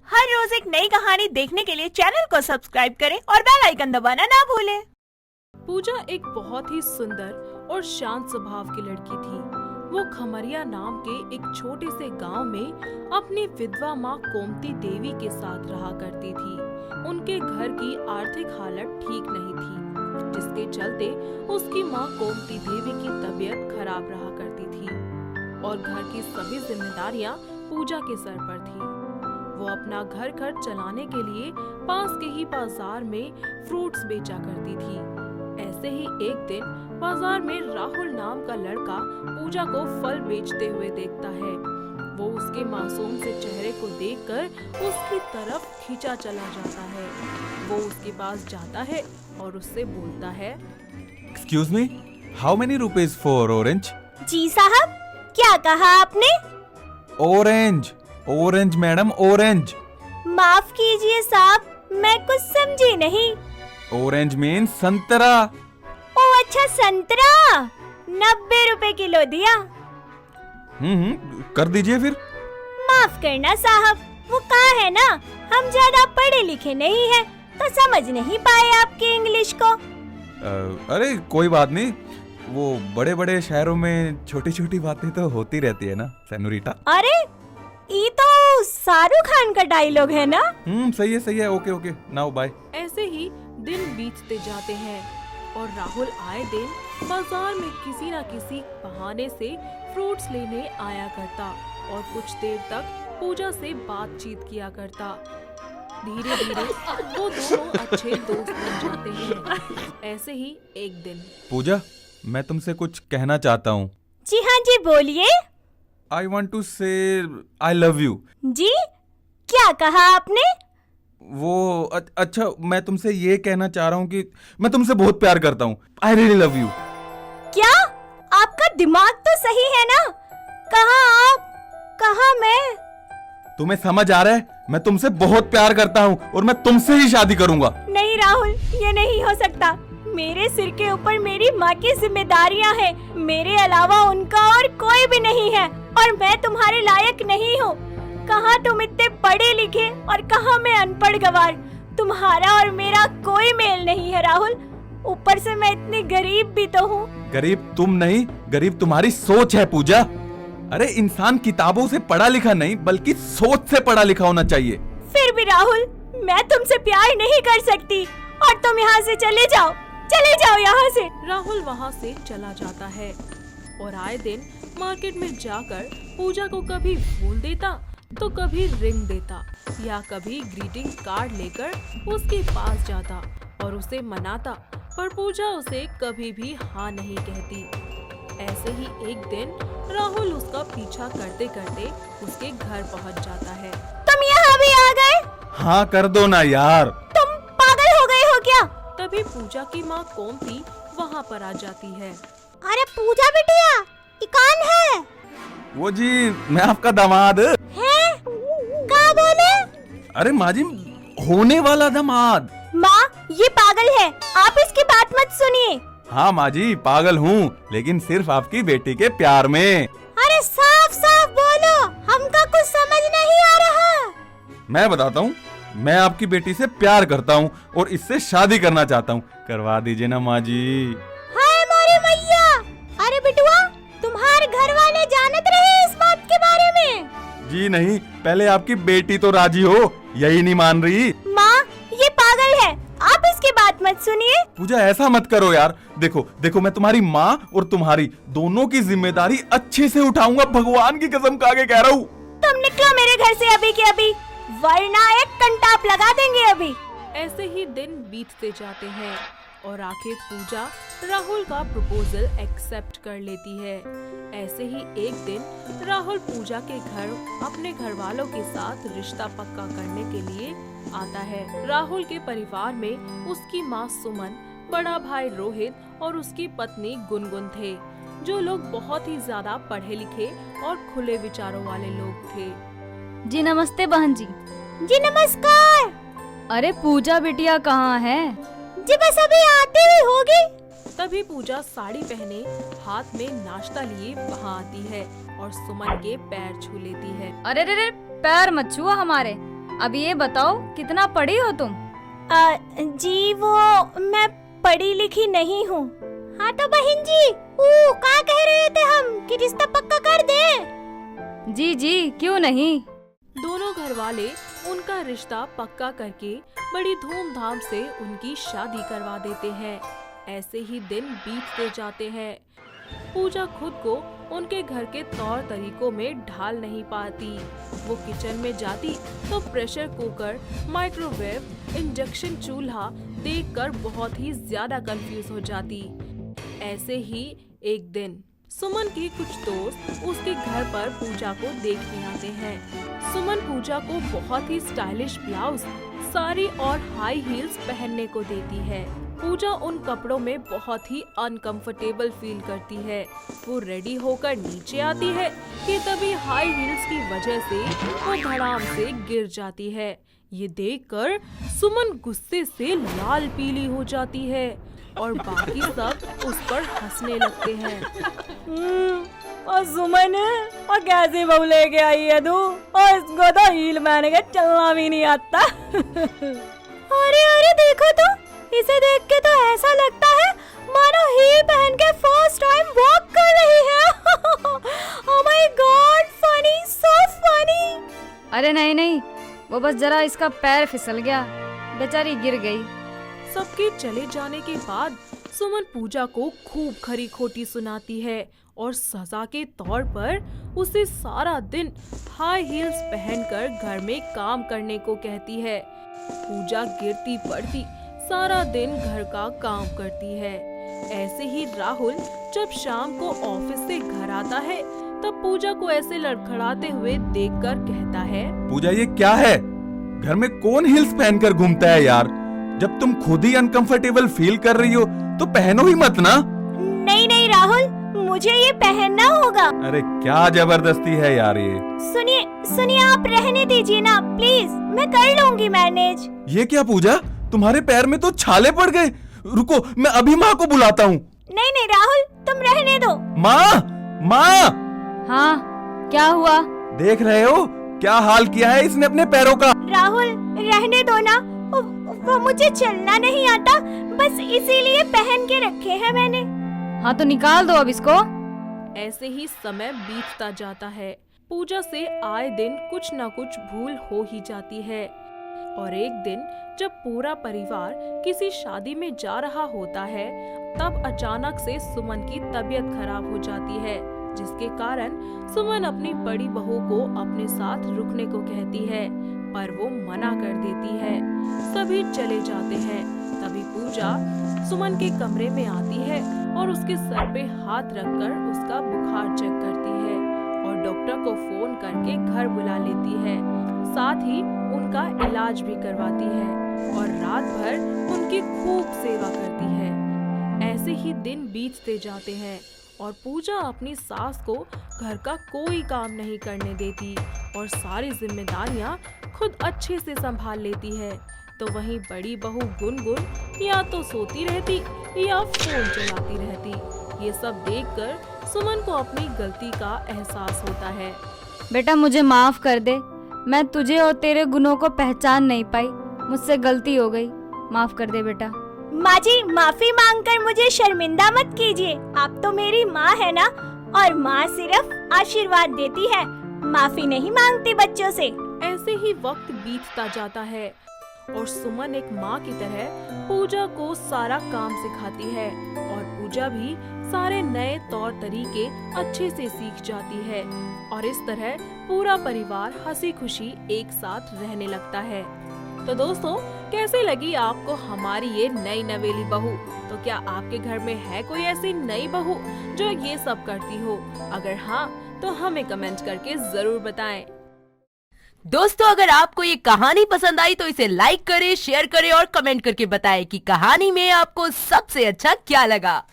हर रोज एक नई कहानी देखने के लिए चैनल को सब्सक्राइब करें और बेल आइकन दबाना ना भूलें। पूजा एक बहुत ही सुंदर और शांत स्वभाव की लड़की थी। वो खमरिया नाम के एक छोटे से गांव में अपनी विधवा माँ कोमती देवी के साथ रहा करती थी। उनके घर की आर्थिक हालत ठीक नहीं थी, जिसके चलते उसकी माँ कोमती देवी की तबीयत खराब रहा करती थी और घर की सभी जिम्मेदारियाँ पूजा के सर पर थी। वो अपना घर खर्च चलाने के लिए पास के ही बाजार में फ्रूट्स बेचा करती थी। ऐसे ही एक दिन बाजार में राहुल नाम का लड़का पूजा को फल बेचते हुए देखता है। वो उसके मासूम से चेहरे को देखकर उसकी तरफ खींचा चला जाता है। वो उसके पास जाता है और उससे बोलता है, Excuse me, how many rupees for orange? जी साहब, क्या कहा आपने? Orange, orange madam, orange. माफ कीजिए साहब, मैं कुछ समझी नहीं। Orange means संतरा। ओ अच्छा, संतरा 90 रुपए किलो दिया। कर दीजिए फिर। माफ करना साहब, वो कहा है ना, हम ज्यादा पढ़े लिखे नहीं हैं, तो समझ नहीं पाए आपकी इंग्लिश को। अरे कोई बात नहीं, वो बड़े बड़े शहरों में छोटी छोटी बातें तो होती रहती है ना सेनोरिटा। अरे ये तो शाहरुख खान का डायलॉग है ना। सही है, ओके ओके, नाउ बाय। ऐसे ही दिन बीतते जाते हैं और राहुल आए दिन बाजार में किसी न किसी बहाने से फ्रूट्स लेने आया करता और कुछ देर तक पूजा से बातचीत किया करता। धीरे धीरे वो दोनों अच्छे दोस्त बन जाते हैं। ऐसे ही एक दिन, पूजा, मैं तुमसे कुछ कहना चाहता हूँ। जी हाँ जी, बोलिए। I want to say I love you. जी, क्या कहा आपने? वो अच्छा, मैं तुमसे ये कहना चाह रहा हूँ कि मैं तुमसे बहुत प्यार करता हूँ। I really love you. क्या आपका दिमाग तो सही है ना? कहाँ आप, कहाँ मैं? तुम्हें समझ आ रहा है? मैं तुमसे बहुत प्यार करता हूँ और मैं तुमसे ही शादी करूंगा। नहीं राहुल, ये नहीं हो सकता। मेरे सिर के ऊपर मेरी माँ की जिम्मेदारियाँ हैं। मेरे अलावा उनका और कोई भी नहीं है और मैं तुम्हारे लायक नहीं हूँ। कहाँ तुम इतने पढ़े लिखे और कहाँ मैं अनपढ़ गवार। तुम्हारा और मेरा कोई मेल नहीं है राहुल। ऊपर से मैं इतनी गरीब भी तो हूँ। गरीब तुम नहीं, गरीब तुम्हारी सोच है पूजा। अरे इंसान किताबों से पढ़ा लिखा नहीं बल्कि सोच से पढ़ा लिखा होना चाहिए। फिर भी राहुल, मैं तुमसे प्यार नहीं कर सकती और तुम यहाँ से चले जाओ यहाँ से। राहुल वहाँ से चला जाता है और आए दिन मार्केट में जाकर पूजा को कभी फूल देता तो कभी रिंग देता या कभी ग्रीटिंग कार्ड लेकर उसके पास जाता और उसे मनाता, पर पूजा उसे कभी भी हाँ नहीं कहती। ऐसे ही एक दिन राहुल उसका पीछा करते करते उसके घर पहुंच जाता है। तुम यहाँ भी आ गए? हाँ कर दो ना यार। तुम पागल हो गए हो क्या? तभी पूजा की माँ कोमती वहाँ पर आ जाती है। अरे पूजा बिटिया, ये कौन है? वो जी, मैं आपका दामाद। हैं? क्या बोले? अरे माँ जी, होने वाला दामाद। माँ, ये पागल है, आप इसकी बात मत सुनिए। हाँ माँ जी, पागल हूँ, लेकिन सिर्फ आपकी बेटी के प्यार में। अरे साफ साफ बोलो, हमका कुछ समझ नहीं आ रहा। मैं बताता हूँ, मैं आपकी बेटी से प्यार करता हूँ और इससे शादी करना चाहता हूँ। करवा दीजिए ना माँ जी। हाय मोरी मैया। अरे बिटुआ, तुम्हारे घर वाले जानत रहे इस बात के बारे में? जी नहीं, पहले आपकी बेटी तो राजी हो, यही नहीं मान रही। माँ, ये पागल है, आप इसकी बात मत सुनिए। पूजा ऐसा मत करो यार। देखो मैं तुम्हारी माँ और तुम्हारी दोनों की जिम्मेदारी अच्छे से उठाऊंगा, भगवान की कसम खा के कह रहा हूँ। तुम निकलो मेरे घर से अभी के अभी, वरना एक कंटाप लगा देंगे अभी। ऐसे ही दिन बीतते जाते हैं और आखिर पूजा राहुल का प्रपोजल एक्सेप्ट कर लेती है। ऐसे ही एक दिन राहुल पूजा के घर अपने घर वालों के साथ रिश्ता पक्का करने के लिए आता है। राहुल के परिवार में उसकी माँ सुमन, बड़ा भाई रोहित और उसकी पत्नी गुनगुन थे, जो लोग बहुत ही ज्यादा पढ़े लिखे और खुले विचारों वाले लोग थे। जी नमस्ते बहन जी। जी नमस्कार। अरे पूजा बिटिया कहाँ है? जी बस अभी आती ही होगी। तभी पूजा साड़ी पहने हाथ में नाश्ता लिए वहाँ आती है और सुमन के पैर छू लेती है। अरे रे पैर मत छुआ हमारे, अब ये बताओ कितना पढ़ी हो तुम? जी वो मैं पढ़ी लिखी नहीं हूँ। हाँ तो बहन जी, क्या कह रहे थे हम कि रिश्ता पक्का कर दे? जी जी क्यों नहीं। दोनों घर वाले उनका रिश्ता पक्का करके बड़ी धूमधाम से उनकी शादी करवा देते हैं। ऐसे ही दिन बीतते जाते हैं। पूजा खुद को उनके घर के तौर तरीकों में ढाल नहीं पाती। वो किचन में जाती तो प्रेशर कुकर, माइक्रोवेव, इंडक्शन चूल्हा देखकर बहुत ही ज्यादा कंफ्यूज हो जाती। ऐसे ही एक दिन सुमन के कुछ दोस्त उसके घर पर पूजा को देखने आते हैं। सुमन पूजा को बहुत ही स्टाइलिश ब्लाउज, साड़ी और हाई हील्स पहनने को देती है। पूजा उन कपड़ों में बहुत ही अनकंफर्टेबल फील करती है। वो रेडी होकर नीचे आती है कि तभी हाई हील्स की वजह से वो धड़ाम से गिर जाती है। ये देखकर सुमन गुस्से से लाल पीली हो जाती है और बाकी सब उस पर हंसने लगते हैं। और सुमन, और कैसे बहू लेके आई है तू? और इसको तो हील पहन के चलना भी नहीं आता। अरे अरे देखो तो, इसे देख के तो ऐसा लगता है मानो हील पहन के फर्स्ट टाइम वॉक कर रही है। Oh my God, funny, so funny. अरे नहीं नहीं, वो बस जरा इसका पैर फिसल गया, बेचारी गिर गई। सबके चले जाने के बाद सुमन पूजा को खूब खरी खोटी सुनाती है और सजा के तौर पर उसे सारा दिन हाई हील्स पहनकर घर में काम करने को कहती है। पूजा गिरती पड़ती सारा दिन घर का काम करती है। ऐसे ही राहुल जब शाम को ऑफिस से घर आता है तब पूजा को ऐसे लड़खड़ाते हुए देखकर कहता है, पूजा ये क्या है? घर में कौन हिल्स पहनकर घूमता है यार? जब तुम खुद ही अनकंफर्टेबल फील कर रही हो तो पहनो ही मत ना। नहीं नहीं राहुल, मुझे ये पहनना होगा। अरे क्या जबरदस्ती है यार ये। सुनिए सुनिए, आप रहने दीजिए ना प्लीज, मैं कर लूंगी मैनेज। ये क्या पूजा, तुम्हारे पैर में तो छाले पड़ गए। रुको, मैं अभी माँ को बुलाता हूँ। नहीं नहीं राहुल, तुम रहने दो। माँ, माँ। हाँ क्या हुआ? देख रहे हो क्या हाल किया है इसने अपने पैरों का। राहुल रहने दो ना, वो मुझे चलना नहीं आता, बस इसीलिए पहन के रखे हैं मैंने। हाँ तो निकाल दो अब इसको। ऐसे ही समय बीतता जाता है। पूजा से आए दिन कुछ न कुछ भूल हो ही जाती है और एक दिन जब पूरा परिवार किसी शादी में जा रहा होता है तब अचानक से सुमन की तबीयत खराब हो जाती है, जिसके कारण सुमन अपनी बड़ी बहू को अपने साथ रुकने को कहती है, पर वो मना कर देती है। सभी चले जाते हैं। तभी पूजा सुमन के कमरे में आती है और उसके सर पे हाथ रखकर उसका बुखार चेक करती है और डॉक्टर को फोन करके घर बुला लेती है। साथ ही उनका इलाज भी करवाती है और रात भर उनकी खूब सेवा करती है। ऐसे ही दिन बीतते जाते हैं और पूजा अपनी सास को घर का कोई काम नहीं करने देती और सारी जिम्मेदारियां खुद अच्छे से संभाल लेती है। तो वहीं बड़ी बहू गुनगुन या तो सोती रहती या फोन चलाती रहती। ये सब देखकर सुमन को अपनी गलती का एहसास होता है। बेटा मुझे माफ कर दे, मैं तुझे और तेरे गुणों को पहचान नहीं पाई, मुझसे गलती हो गई, माफ कर दे बेटा। माँ जी, माफी मांगकर मुझे शर्मिंदा मत कीजिए, आप तो मेरी माँ है ना, और माँ सिर्फ आशीर्वाद देती है, माफी नहीं मांगती बच्चों से। ऐसे ही वक्त बीतता जाता है और सुमन एक माँ की तरह पूजा को सारा काम सिखाती है और पूजा भी सारे नए तौर तरीके अच्छे से सीख जाती है और इस तरह पूरा परिवार हंसी खुशी एक साथ रहने लगता है। तो दोस्तों, कैसे लगी आपको हमारी ये नई नवेली बहू? तो क्या आपके घर में है कोई ऐसी नई बहू जो ये सब करती हो? अगर हाँ तो हमें कमेंट करके जरूर बताएं। दोस्तों, अगर आपको ये कहानी पसंद आई तो इसे लाइक करें, शेयर करें और कमेंट करके बताएं कि कहानी में आपको सबसे अच्छा क्या लगा।